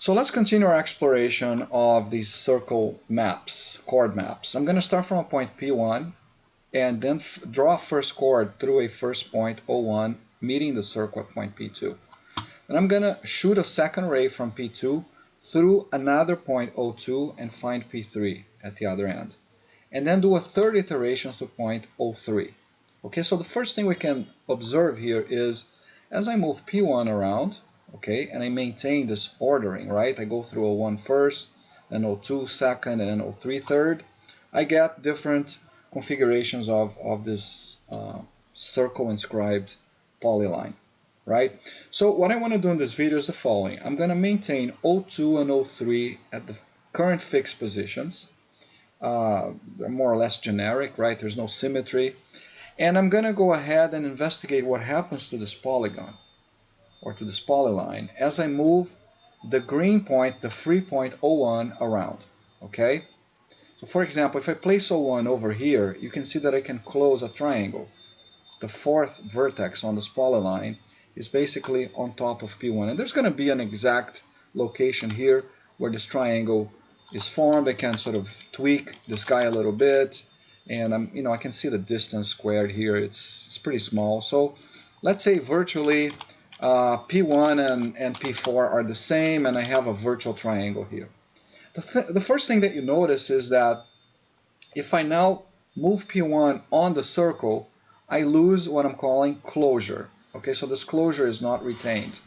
So let's continue our exploration of these circle maps, chord maps. I'm going to start from a point P1 and then draw a first chord through a first point O1 meeting the circle at point P2. And I'm going to shoot a second ray from P2 through another point O2 and find P3 at the other end. And then do a third iteration to point O3. Okay, so the first thing we can observe here is as I move P1 around, okay, and I maintain this ordering, right? I go through O1 first, then O2 second, and then O3 third. I get different configurations of this circle inscribed polyline, right? So what I want to do in this video is the following. I'm going to maintain O2 and O3 at the current fixed positions. They're more or less generic, right? There's no symmetry. And I'm going to go ahead and investigate what happens to this polygon, or to this polyline, as I move the green point, the free point O1 around, okay? So for example, if I place O1 over here, you can see that I can close a triangle. The fourth vertex on this polyline is basically on top of P1. And there's going to be an exact location here where this triangle is formed. I can sort of tweak this guy a little bit, and I can see the distance squared here. It's pretty small. So let's say virtually P1 and P4 are the same, and I have a virtual triangle here. The first thing that you notice is that if I now move P1 on the circle, I lose what I'm calling closure. Okay, so this closure is not retained.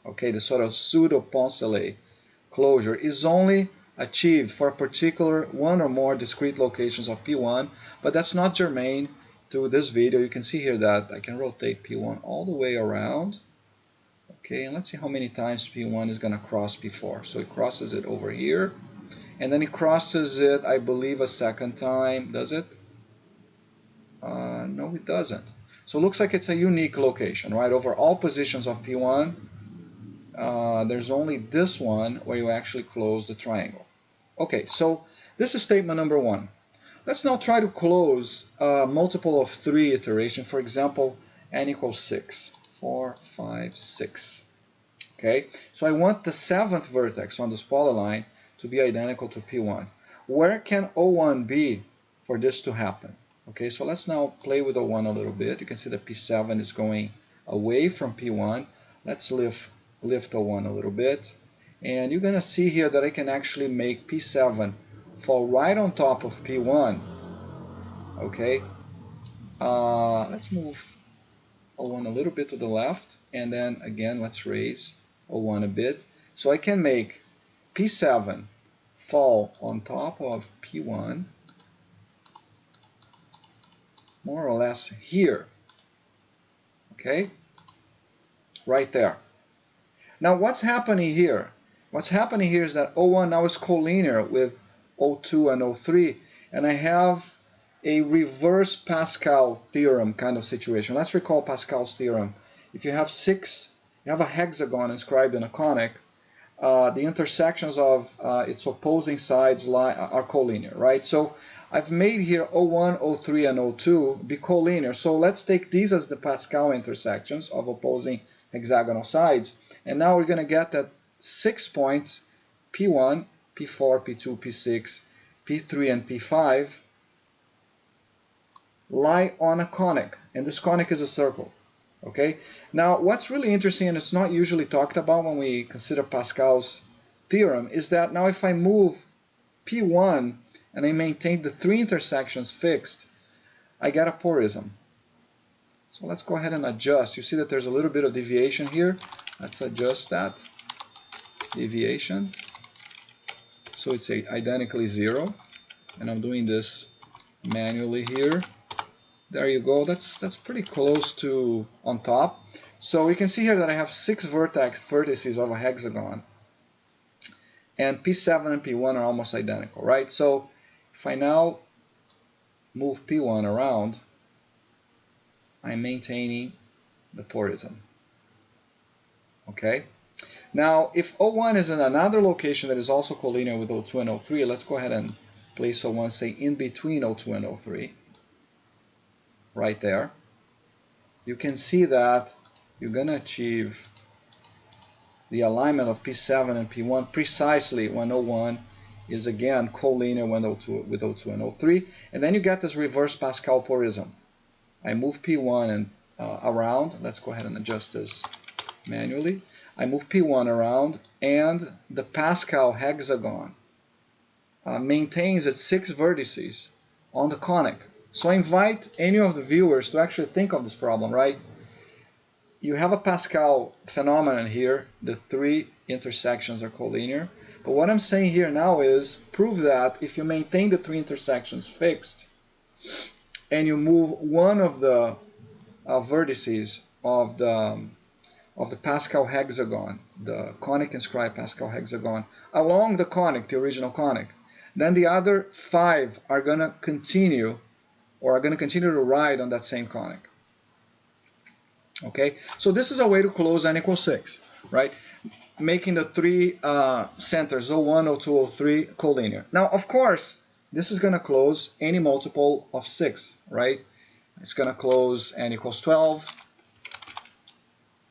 Okay, the sort of pseudo-Poncelet closure is only achieved for a particular one or more discrete locations of P1, but that's not germane to this video. You can see here that I can rotate P1 all the way around. Okay, and let's see how many times P1 is going to cross P4. So it crosses it over here, and then it crosses it, I believe, a second time. Does it? No, it doesn't. So it looks like it's a unique location, right? Over all positions of P1, there's only this one where you actually close the triangle. Okay, so this is statement number one. Let's now try to close a multiple of 3 iteration. For example, n equals 6. 4, 5, 6. Okay, so I want the 7th vertex on this polyline to be identical to P1. Where can O1 be for this to happen? Okay, so let's now play with O1 a little bit. You can see that P7 is going away from P1. Let's lift O1 a little bit. And you're going to see here that I can actually make P7 fall right on top of P1. Okay, let's move O1 a little bit to the left, and then again let's raise O1 a bit. So I can make P7 fall on top of P1 more or less here. Okay, right there. Now what's happening here? What's happening here is that O1 now is collinear with O2 and O3, and I have a reverse Pascal theorem kind of situation. Let's recall Pascal's theorem. If you have a hexagon inscribed in a conic, the intersections of its opposing sides are collinear, right? So I've made here O1, O3, and O2 be collinear. So let's take these as the Pascal intersections of opposing hexagonal sides. And now we're going to get that 6 points, P1, P4, P2, P6, P3, and P5, lie on a conic, and this conic is a circle. Okay, now what's really interesting, and it's not usually talked about when we consider Pascal's theorem, is that now if I move P1 and I maintain the 3 intersections fixed, I get a porism. So let's go ahead and adjust. You see that there's a little bit of deviation here. Let's adjust that deviation so it's identically 0, and I'm doing this manually here. There you go. That's pretty close to on top. So we can see here that I have 6 vertices of a hexagon, and P7 and P1 are almost identical, right? So if I now move P1 around, I'm maintaining the porism. Okay. Now, if O1 is in another location that is also collinear with O2 and O3, let's go ahead and place O1, say, in between O2 and O3. Right there, you can see that you're going to achieve the alignment of P7 and P1 precisely when O1 is again collinear with O2 and O3. And then you get this reverse Pascal Porism. I move P1 and around. Let's go ahead and adjust this manually. I move P1 around, and the Pascal hexagon maintains its 6 vertices on the conic. So I invite any of the viewers to actually think of this problem, right? You have a Pascal phenomenon here. The 3 intersections are collinear. But what I'm saying here now is prove that if you maintain the 3 intersections fixed and you move one of the vertices of the Pascal hexagon, the conic inscribed Pascal hexagon, along the conic, the original conic, then the other 5 are going to continue to ride on that same conic. Okay, so this is a way to close n equals 6, right? Making the 3 centers, O1, O2, O3, collinear. Now, of course, this is going to close any multiple of 6, right? It's going to close n equals 12.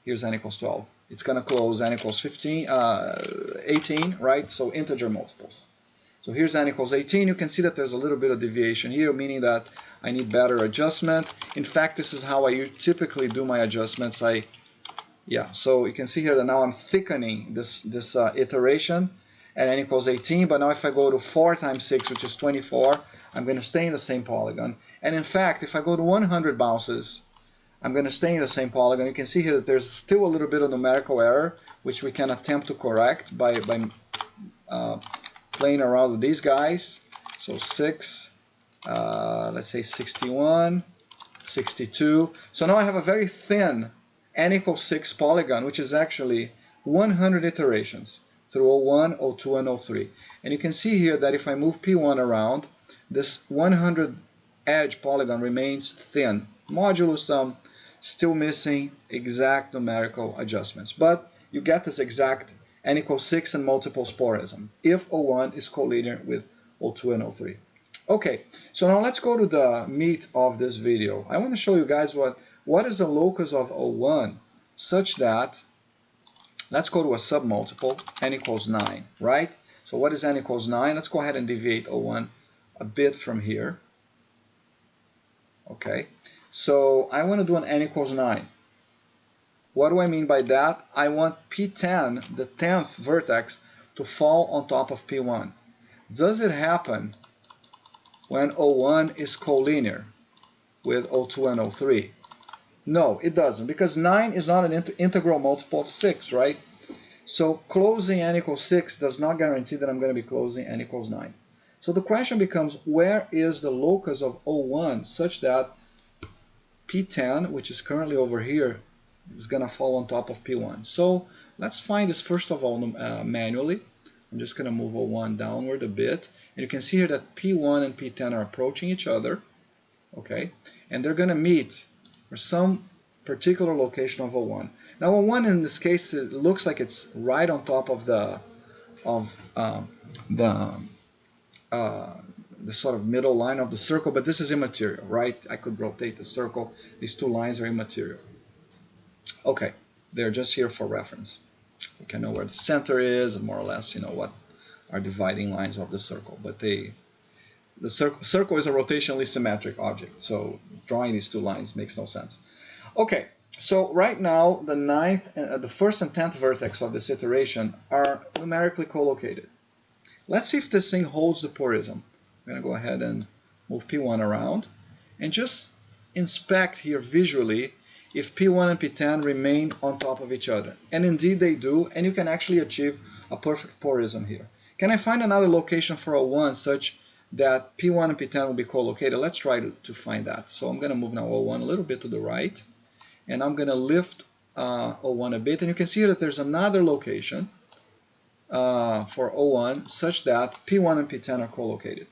Here's n equals 12. It's going to close n equals 18, right? So integer multiples. So here's n equals 18. You can see that there's a little bit of deviation here, meaning that I need better adjustment. In fact, this is how I typically do my adjustments. So you can see here that now I'm thickening this iteration at n equals 18. But now if I go to 4 times 6, which is 24, I'm going to stay in the same polygon. And in fact, if I go to 100 bounces, I'm going to stay in the same polygon. You can see here that there's still a little bit of numerical error, which we can attempt to correct by playing around with these guys. So 6, let's say 61, 62. So now I have a very thin n equals 6 polygon, which is actually 100 iterations through O1, O2, and O3. And you can see here that if I move P1 around, this 100 edge polygon remains thin, modulo some, still missing exact numerical adjustments. But you get this exact n equals 6 and multiple Porism if O1 is collinear with O2 and O3. Okay, so now let's go to the meat of this video. I want to show you guys what is the locus of O1 such that, let's go to a submultiple, n equals 9, right? So what is n equals 9? Let's go ahead and deviate O1 a bit from here. Okay, so I want to do an n equals 9. What do I mean by that? I want P10, the 10th vertex, to fall on top of P1. Does it happen when O1 is collinear with O2 and O3? No, it doesn't, because 9 is not an integral multiple of 6, right? So closing n equals 6 does not guarantee that I'm going to be closing n equals 9. So the question becomes, where is the locus of O1 such that P10, which is currently over here, is going to fall on top of P1? So let's find this first of all manually. I'm just going to move O1 downward a bit. And you can see here that P1 and P10 are approaching each other. Okay, and they're going to meet for some particular location of O1. Now O1 in this case, it looks like it's right on top of the sort of middle line of the circle, but this is immaterial, right? I could rotate the circle. These two lines are immaterial. Okay, they're just here for reference. We can know where the center is and more or less, what are dividing lines of the circle. But the circle is a rotationally symmetric object, so drawing these two lines makes no sense. Okay, so right now the first and 10th vertex of this iteration are numerically co-located. Let's see if this thing holds the Porism. I'm going to go ahead and move P1 around and just inspect here visually if P1 and P10 remain on top of each other. And indeed they do, and you can actually achieve a perfect Porism here. Can I find another location for O1 such that P1 and P10 will be co-located? Let's try to find that. So I'm going to move now O1 a little bit to the right, and I'm going to lift O1 a bit, and you can see that there's another location for O1 such that P1 and P10 are co-located.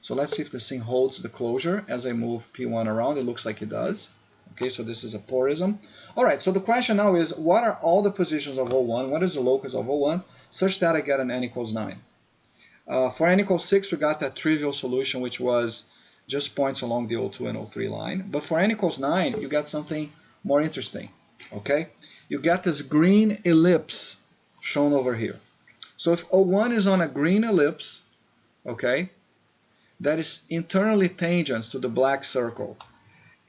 So let's see if this thing holds the closure as I move P1 around. It looks like it does. Okay, so this is a Porism. All right, so the question now is, what are all the positions of O1? What is the locus of O1 such that I get an n equals 9? For n equals 6, we got that trivial solution, which was just points along the O2 and O3 line. But for n equals 9, you got something more interesting. Okay, you get this green ellipse shown over here. So if O1 is on a green ellipse, okay, that is internally tangent to the black circle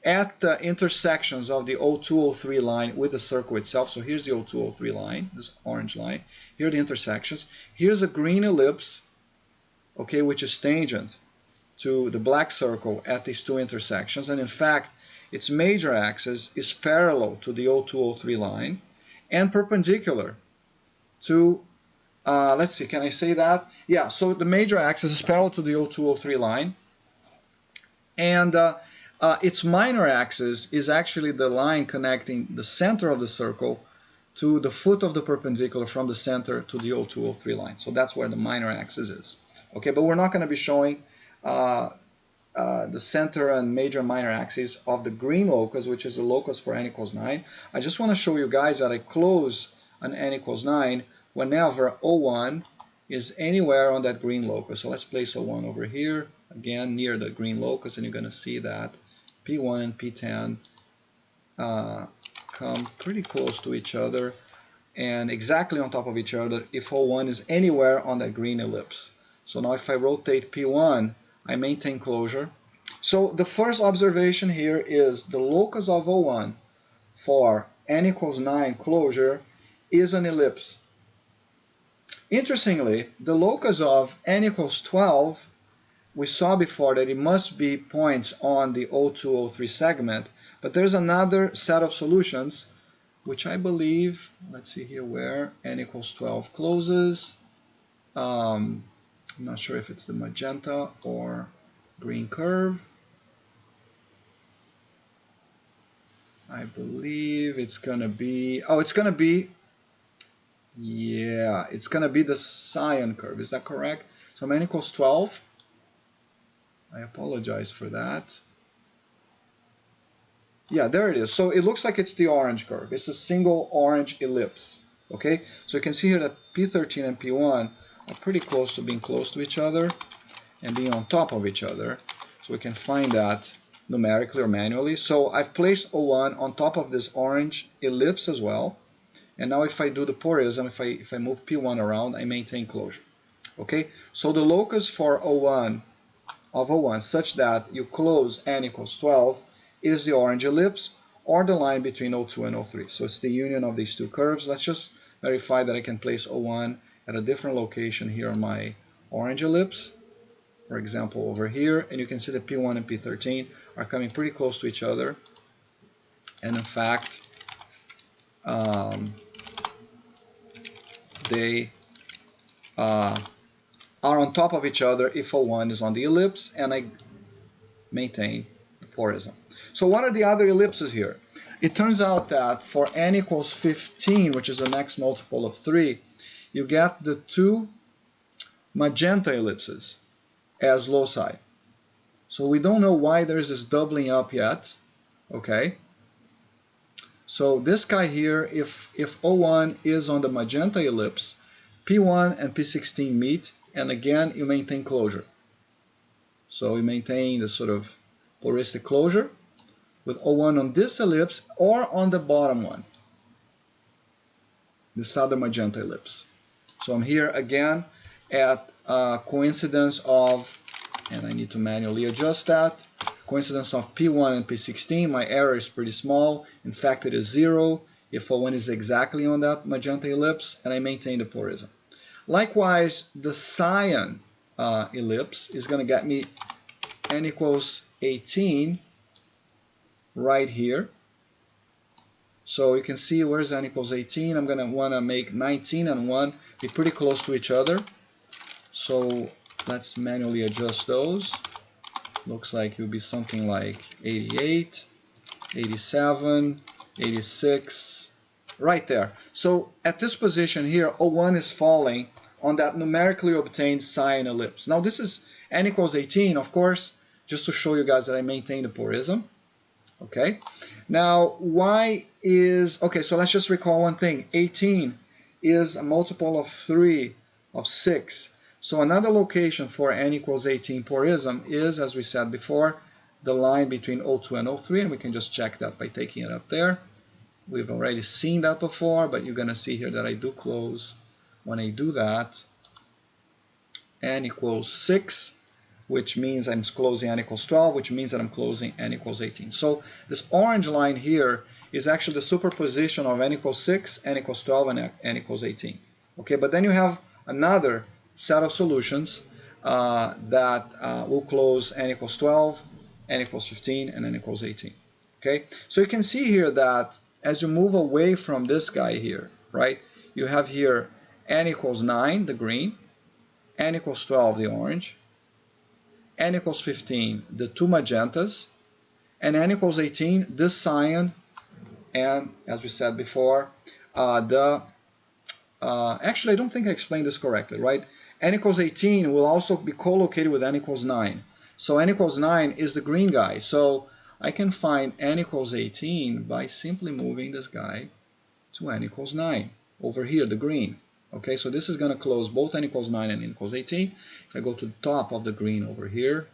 at the intersections of the O2-O3 line with the circle itself. So here's the O2-O3 line, this orange line. Here are the intersections. Here's a green ellipse, okay, which is tangent to the black circle at these two intersections. And in fact, its major axis is parallel to the O2-O3 line and perpendicular to, let's see, can I say that? Yeah, so the major axis is parallel to the O2-O3 line. And its minor axis is actually the line connecting the center of the circle to the foot of the perpendicular from the center to the O2-O3 line. So that's where the minor axis is. Okay, but we're not going to be showing the center and major minor axes of the green locus, which is the locus for n equals 9. I just want to show you guys that I close an n equals 9 whenever O1 is anywhere on that green locus. So let's place O1 over here, again near the green locus, and you're going to see that P1 and P10 come pretty close to each other and exactly on top of each other if O1 is anywhere on that green ellipse. So now if I rotate P1, I maintain closure. So the first observation here is the locus of O1 for n equals 9 closure is an ellipse. Interestingly, the locus of n equals 12, we saw before that it must be points on the O2-O3 segment, but there's another set of solutions which I believe, let's see here where n equals 12 closes. I'm not sure if it's the magenta or green curve. I believe it's going to be, oh, it's going to be, yeah, it's going to be the cyan curve. Is that correct? So n equals 12. I apologize for that. Yeah, there it is. So it looks like it's the orange curve. It's a single orange ellipse. Okay, so you can see here that P13 and P1 are pretty close to being close to each other and being on top of each other. So we can find that numerically or manually. So I've placed O1 on top of this orange ellipse as well. And now if I do the Porism, if I move P1 around, I maintain closure. Okay, so the locus for O1 of O1 such that you close n equals 12 is the orange ellipse or the line between O2 and O3. So it's the union of these two curves. Let's just verify that I can place O1 at a different location here on my orange ellipse. For example, over here, and you can see that P1 and P13 are coming pretty close to each other. And in fact, they are on top of each other if O1 is on the ellipse, and I maintain the Porism. So what are the other ellipses here? It turns out that for n equals 15, which is the next multiple of 3, you get the two magenta ellipses as loci. So we don't know why there's this doubling up yet. Okay. So this guy here, if O1 is on the magenta ellipse, P1 and P16 meet, and again you maintain closure. So you maintain the sort of Poristic closure with O1 on this ellipse or on the bottom one, this other magenta ellipse. So I'm here again at coincidence of, and I need to manually adjust that, coincidence of P1 and P16. My error is pretty small. In fact, it is 0 if O1 is exactly on that magenta ellipse, and I maintain the Porism. Likewise, the cyan ellipse is going to get me n equals 18 right here. So you can see where's n equals 18. I'm going to want to make 19 and 1 be pretty close to each other. So let's manually adjust those. Looks like it would be something like 88, 87, 86, right there. So at this position here, O1 is falling on that numerically obtained cyan ellipse. Now this is n equals 18, of course, just to show you guys that I maintain the Porism. Okay. Now why is, okay, so let's just recall one thing. 18 is a multiple of 3 of 6. So another location for n equals 18 Porism is, as we said before, the line between O2 and O3, and we can just check that by taking it up there. We've already seen that before, but you're going to see here that I do close when I do that, n equals 6, which means I'm closing n equals 12, which means that I'm closing n equals 18. So this orange line here is actually the superposition of n equals 6, n equals 12, and n equals 18. Okay, but then you have another set of solutions that will close n equals 12, n equals 15, and n equals 18. Okay, so you can see here that as you move away from this guy here, right, you have here n equals 9, the green, n equals 12, the orange, n equals 15, the two magentas, and n equals 18, this cyan, and as we said before, actually I don't think I explained this correctly, right? N equals 18 will also be co-located with n equals 9. So n equals 9 is the green guy. So I can find n equals 18 by simply moving this guy to n equals 9, over here, the green. Okay, so this is going to close both n equals 9 and n equals 18. If I go to the top of the green over here,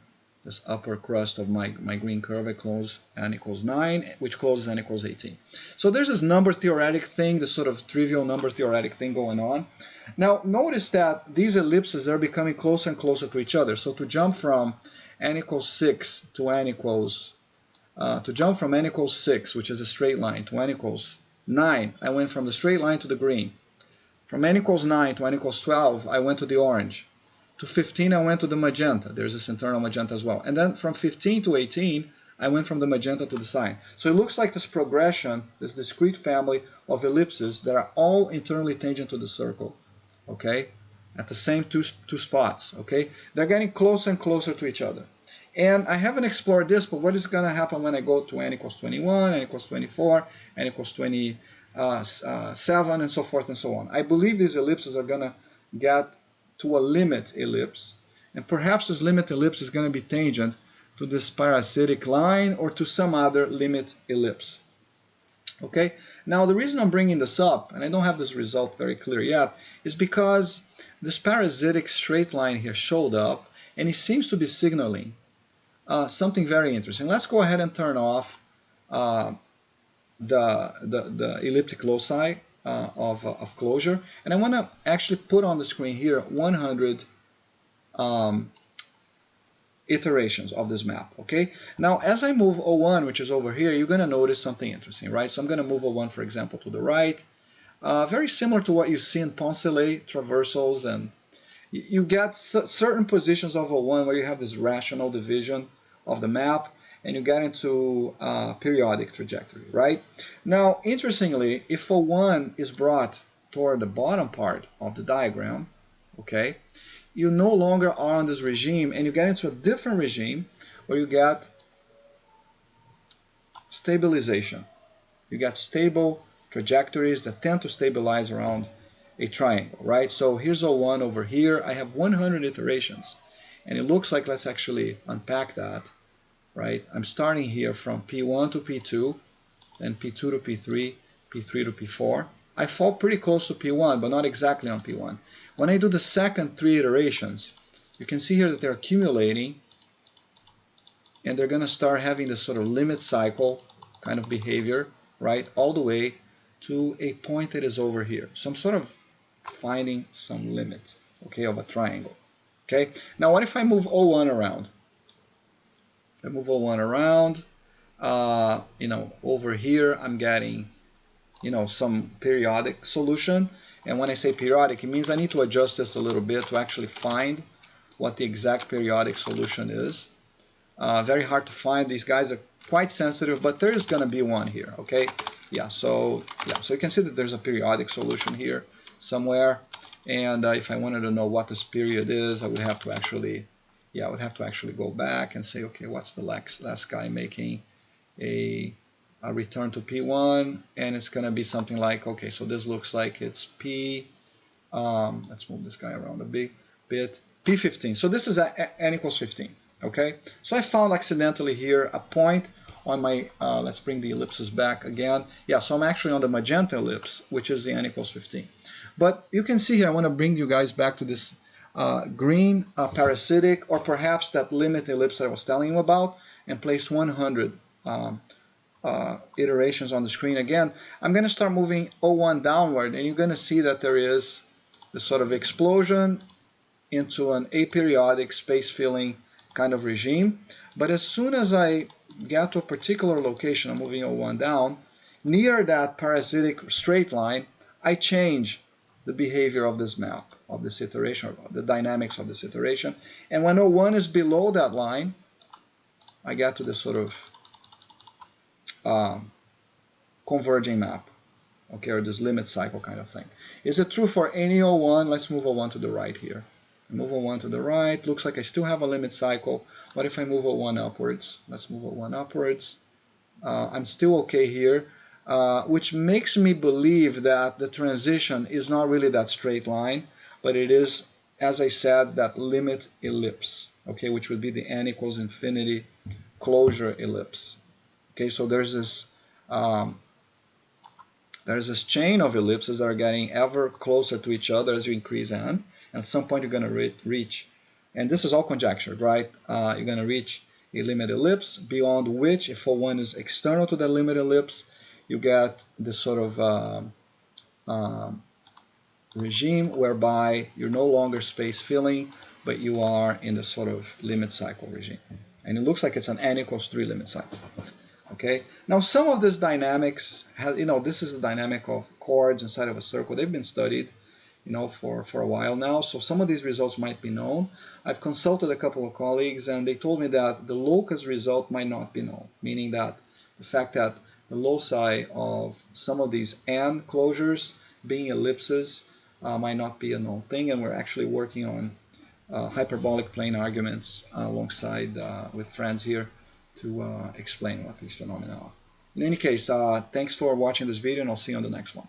this upper crust of my green curve, I close n equals 9, which closes n equals 18. So there's this number theoretic thing, this sort of trivial number theoretic thing going on. Now notice that these ellipses are becoming closer and closer to each other. So to jump from n equals 6 to n equals, n equals 6, which is a straight line, to n equals 9, I went from the straight line to the green. From n equals 9 to n equals 12, I went to the orange. To 15, I went to the magenta. There's this internal magenta as well. And then from 15 to 18, I went from the magenta to the cyan. So it looks like this progression, this discrete family of ellipses that are all internally tangent to the circle, okay, at the same two spots, okay? They're getting closer and closer to each other. And I haven't explored this, but what is going to happen when I go to n equals 21, n equals 24, n equals 27, and so forth and so on? I believe these ellipses are going to get to a limit ellipse, and perhaps this limit ellipse is going to be tangent to this parasitic line or to some other limit ellipse. Okay, now the reason I'm bringing this up, and I don't have this result very clear yet, is because this parasitic straight line here showed up, and it seems to be signaling something very interesting. Let's go ahead and turn off the elliptic loci of closure, and I want to actually put on the screen here 100 iterations of this map. Okay, now as I move O1, which is over here, you're going to notice something interesting, right? So I'm going to move O1, for example, to the right, very similar to what you see in Poncelet traversals, and you get certain positions of O1 where you have this rational division of the map, and you get into periodic trajectory, right? Now, interestingly, if O1 is brought toward the bottom part of the diagram, okay, you no longer are on this regime, and you get into a different regime where you get stabilization. You get stable trajectories that tend to stabilize around a triangle, right? So here's O1 over here. I have 100 iterations, and it looks like, let's actually unpack that. Right, I'm starting here from P1 to P2, then P2 to P3, P3 to P4. I fall pretty close to P1, but not exactly on P1. When I do the second 3 iterations, you can see here that they're accumulating, and they're going to start having this sort of limit cycle kind of behavior, right, all the way to a point that is over here. So I'm sort of finding some limit, okay, of a triangle. Okay, now what if I move O1 around? I move O1 around, over here I'm getting, some periodic solution. And when I say periodic, it means I need to adjust this a little bit to actually find what the exact periodic solution is. Very hard to find. These guys are quite sensitive, but there is going to be one here, okay? So you can see that there's a periodic solution here somewhere. And if I wanted to know what this period is, I would have to actually go back and say, okay, what's the last guy making a return to P1, and it's going to be something like, okay, so this looks like it's P, let's move this guy around a bit, P15. So this is n equals 15, okay? So I found accidentally here a point on my, let's bring the ellipses back again. So I'm actually on the magenta ellipse, which is the n equals 15. But you can see here, I want to bring you guys back to this green parasitic, or perhaps that limit ellipse that I was telling you about, and place 100 iterations on the screen again. I'm going to start moving O1 downward, and you're going to see that there is the sort of explosion into an aperiodic space-filling kind of regime. But as soon as I get to a particular location, I'm moving O1 down, near that parasitic straight line, I change the behavior of this map, of this iteration, or the dynamics of this iteration. And when O1 is below that line, I get to this sort of converging map, okay, or this limit cycle kind of thing. Is it true for any O1? Let's move O1 to the right here. Move O1 to the right. Looks like I still have a limit cycle. What if I move O1 upwards? Let's move O1 upwards. I'm still okay here, which makes me believe that the transition is not really that straight line, but it is, as I said, that limit ellipse, okay, which would be the n equals infinity closure ellipse. Okay, so there's this chain of ellipses that are getting ever closer to each other as you increase n. And at some point you're going to reach, and this is all conjectured, right? You're going to reach a limit ellipse, beyond which, if O1 is external to the limit ellipse, you get this sort of regime whereby you're no longer space filling, but you are in the sort of limit cycle regime. And it looks like it's an n equals 3 limit cycle. Okay. Now some of this dynamics, this is the dynamic of chords inside of a circle. They've been studied, for a while now. So some of these results might be known. I've consulted a couple of colleagues, and they told me that the locus result might not be known, meaning that the fact that the loci of some of these n closures being ellipses might not be a known thing, and we're actually working on hyperbolic plane arguments alongside with friends here to explain what these phenomena are. In any case, thanks for watching this video, and I'll see you on the next one.